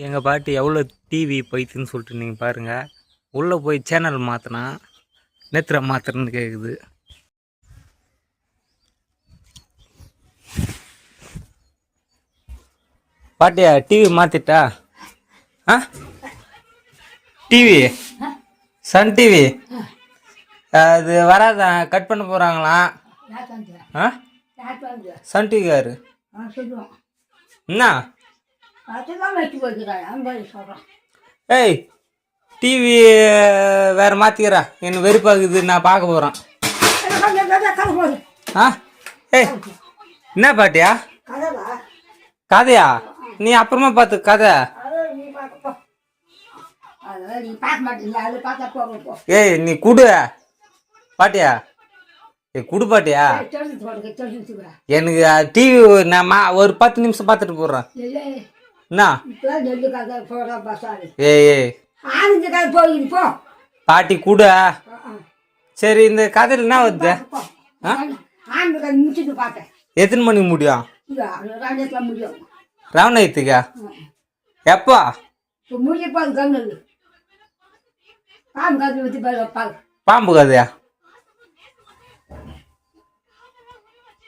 எங்கள் பாட்டி எவ்வளோ டிவி போயிடுச்சுன்னு சொல்லிட்டு நீங்கள் பாருங்கள். உள்ளே போய் சேனல் மாற்றினா நேத்திர மாத்திரன்னு கேட்குது. பாட்டியா டிவி மாற்றிட்டா? ஆ டிவி சன் டிவி அது வராதான், கட் பண்ண போகிறாங்களாம். ஆ சன் டிவி யாரு என்ன? ஏய் டிவி வேற மாத்திக்கிறா, எனக்கு வெறுப்பாக்குது, நான் பார்க்க போறேன். ஆ ஏய் என்ன பாட்டியா கதையா? நீ அப்புறமா பார்த்து கதை. ஏய் நீ குடு பாட்டியா, குடு பாட்டியா. எனக்கு டிவி நான் ஒரு 10 நிமிஷம் பார்த்துட்டு போடுறேன். என்ன ஏய் பாட்டி கூட சரி. இந்த கதையில் என்ன வருது? எத்தனை மணிக்கு முடியும்? ராவணத்துக்கா? எப்பா பாம்பு கதையா?